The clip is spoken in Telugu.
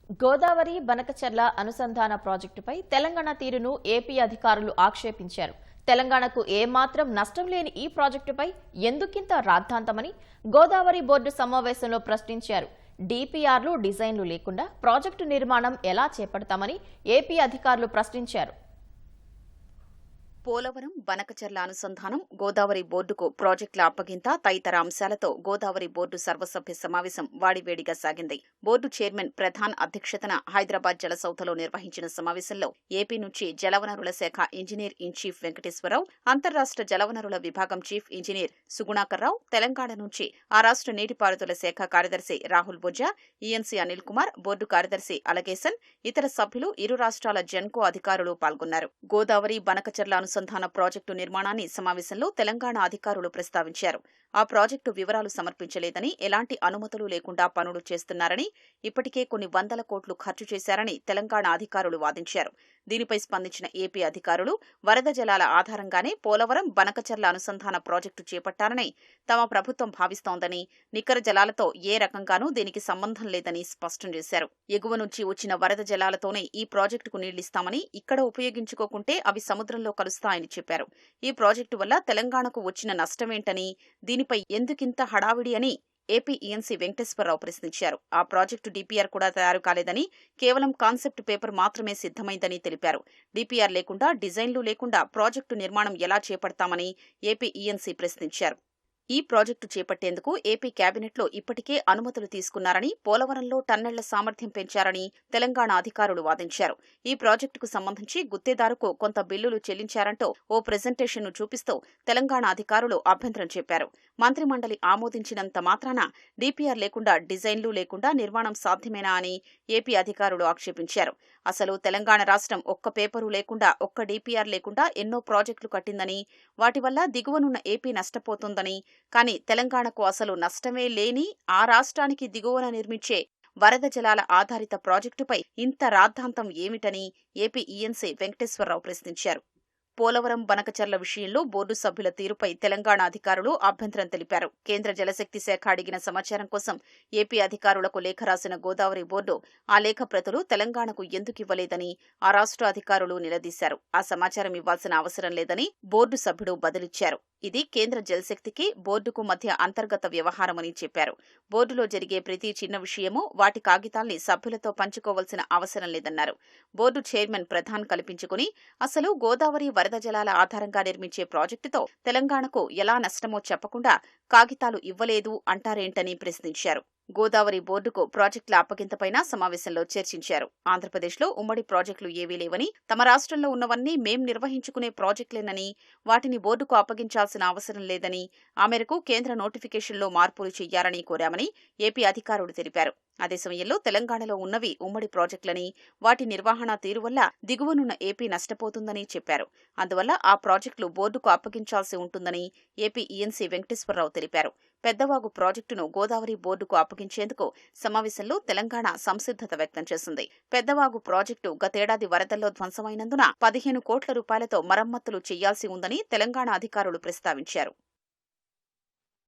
గోదావరి బనకచర్ల అనుసంధాన ప్రాజెక్టుపై తెలంగాణ తీరును ఏపీ అధికారులు ఆక్షేపించారు. తెలంగాణకు ఏమాత్రం నష్టం లేని ఈ ప్రాజెక్టుపై ఎందుకింత రాద్ధాంతమని గోదావరి బోర్డు సమావేశంలో ప్రశ్నించారు. డీపీఆర్లు, డిజైన్లు లేకుండా ప్రాజెక్టు నిర్మాణం ఎలా చేపడతామని ఏపీ అధికారులు ప్రశ్నించారు. పోలవరం బనకచర్ల అనుసంధానం, గోదావరి బోర్డుకు ప్రాజెక్టుల అప్పగింత తదితర అంశాలతో గోదావరి బోర్డు సర్వసభ్య సమావేశం వాడివేడిగా సాగింది. బోర్డు చైర్మన్ ప్రధాన్ అధ్యక్షతన హైదరాబాద్ జలసౌధలో నిర్వహించిన సమావేశంలో ఏపీ నుంచి జలవనరుల శాఖ ఇంజనీర్ ఇన్ చీఫ్ వెంకటేశ్వరరావు, అంతర్రాష్ట్ర జలవనరుల విభాగం చీఫ్ ఇంజనీర్ సుగుణాకర్రావు, తెలంగాణ నుంచి ఆ రాష్ట్ర నీటిపారుదల శాఖ కార్యదర్శి రాహుల్ బొజ్జా, ఈఎన్సీ అనిల్ కుమార్, బోర్డు కార్యదర్శి అలగేసన్, ఇతర సభ్యులు, ఇరు రాష్ట్రాల జెన్కో అధికారులు పాల్గొన్నారు. గోదావరి బనకచర్ల అనుసంధాన ప్రాజెక్టు నిర్మాణాన్ని సమావేశంలో తెలంగాణ అధికారులు ప్రస్తావించారు. ఆ ప్రాజెక్టు వివరాలు సమర్పించలేదని, ఎలాంటి అనుమతులు లేకుండా పనులు చేస్తున్నారని, ఇప్పటికే కొన్ని వందల కోట్లు ఖర్చు చేశారని తెలంగాణ అధికారులు వాదించారు. దీనిపై స్పందించిన ఏపీ అధికారులు వరద జలాల ఆధారంగానే పోలవరం బనకచర్ల అనుసంధాన ప్రాజెక్టు చేపట్టాలని తమ ప్రభుత్వం భావిస్తోందని, నికర జలాలతో ఏ రకంగానూ దీనికి సంబంధం లేదని స్పష్టం చేశారు. ఎగువ నుంచి వచ్చిన వరద జలాలతోనే ఈ ప్రాజెక్టుకు నీళ్లిస్తామని, ఇక్కడ ఉపయోగించుకోకుంటే అవి సముద్రంలో కలుస్తాయని చెప్పారు. ఈ ప్రాజెక్టు వల్ల తెలంగాణకు వచ్చిన నష్టమేంటని, దీనిపై ఎందుకింత హడావిడి అని ఏపీ ఈఎన్సీ వెంకటేశ్వరరావు ప్రశ్నించారు. ఆ ప్రాజెక్టు డీపీఆర్ కూడా తయారు కాలేదని, కేవలం కాన్సెప్ట్ పేపర్ మాత్రమే సిద్ధమైందని తెలిపారు. డీపీఆర్ లేకుండా, డిజైన్లు లేకుండా ప్రాజెక్టు నిర్మాణం ఎలా చేపడతామని ఏపీ ఈఎన్సీ ప్రశ్నించారు. ఈ ప్రాజెక్టు చేపట్టేందుకు ఏపీ కేబినెట్లో ఇప్పటికే అనుమతులు తీసుకున్నారని, పోలవరంలో టన్నెళ్ల సామర్థ్యం పెంచారని తెలంగాణ అధికారులు వాదించారు. ఈ ప్రాజెక్టుకు సంబంధించి గుత్తేదారుకు కొంత బిల్లులు చెల్లించారంటూ ఓ ప్రెజెంటేషన్ను చూపిస్తూ తెలంగాణ అధికారులు అభ్యంతరం చెప్పారు. మంత్రిమండలి ఆమోదించినంత మాత్రాన డీపీఆర్ లేకుండా, డిజైన్లు లేకుండా నిర్మాణం సాధ్యమేనా అని ఏపీ అధికారులు ఆక్షేపించారు. అసలు తెలంగాణ రాష్ట్రం ఒక్క పేపరు లేకుండా, ఒక్క డీపీఆర్ లేకుండా ఎన్నో ప్రాజెక్టులు కట్టిందని, వాటి వల్ల దిగువనున్న ఏపీ నష్టపోతోందని, కానీ తెలంగాణకు అసలు నష్టమే లేని ఆ రాష్ట్రానికి దిగువన నిర్మించే వరద జలాల ఆధారిత ప్రాజెక్టుపై ఇంత రాద్ధాంతం ఏమిటని ఏపీ ఈఎన్సీ వెంకటేశ్వరరావు ప్రశ్నించారు. పోలవరం బనకచర్ల విషయంలో బోర్డు సభ్యుల తీరుపై తెలంగాణ అధికారులు అభ్యంతరం తెలిపారు. కేంద్ర జలశక్తి శాఖ అడిగిన సమాచారం కోసం ఏపీ అధికారులకు లేఖ రాసిన గోదావరి బోర్డు ఆ లేఖ ప్రతులు తెలంగాణకు ఎందుకివ్వలేదని ఆ రాష్ట్ర అధికారులు నిలదీశారు. ఆ సమాచారం ఇవ్వాల్సిన అవసరం లేదని బోర్డు సభ్యుడు బదులిచ్చారు. ఇది కేంద్ర జలశక్తికి, బోర్డుకు మధ్య అంతర్గత వ్యవహారమని చెప్పారు. బోర్డులో జరిగే ప్రతి చిన్న విషయమూ, వాటి కాగితాల్ని సభ్యులతో పంచుకోవాల్సిన అవసరం లేదన్నారు. బోర్డు చైర్మన్ ప్రధాన్ కల్పించుకుని అసలు గోదావరి వరద జలాల ఆధారంగా నిర్మించే ప్రాజెక్టుతో తెలంగాణకు ఎలా నష్టమో చెప్పకుండా కాగితాలు ఇవ్వలేదు అంటారేంటని ప్రశ్నించారు. గోదావరి బోర్డుకు ప్రాజెక్టుల అప్పగింతపైన సమావేశంలో చర్చించారు. ఆంధ్రప్రదేశ్లో ఉమ్మడి ప్రాజెక్టులు ఏవీ లేవని, తమ రాష్ట్రంలో ఉన్నవన్నీ మేం నిర్వహించుకునే ప్రాజెక్టులేనని, వాటిని బోర్డుకు అప్పగించాల్సిన అవసరం లేదని, ఆ మేరకు కేంద్ర నోటిఫికేషన్లో మార్పులు చేయాలని కోరామని ఏపీ అధికారులు తెలిపారు. అదే సమయంలో తెలంగాణలో ఉన్నవి ఉమ్మడి ప్రాజెక్టులని, వాటి నిర్వహణ తీరు వల్ల దిగువనున్న ఏపీ నష్టపోతుందని చెప్పారు. అందువల్ల ఆ ప్రాజెక్టులు బోర్డుకు అప్పగించాల్సి ఉంటుందని ఏపీ ఈఎన్సీ వెంకటేశ్వరరావు తెలిపారు. పెద్దవాగు ప్రాజెక్టును గోదావరి బోర్డుకు అప్పగించేందుకు సమావేశంలో తెలంగాణ సంసిద్ధత వ్యక్తం చేసింది. పెద్దవాగు ప్రాజెక్టు గతేడాది వరదల్లో ధ్వంసమైనందున 15 కోట్ల రూపాయలతో మరమ్మతులు చేయాల్సి ఉందని తెలంగాణ అధికారులు ప్రస్తావించారు.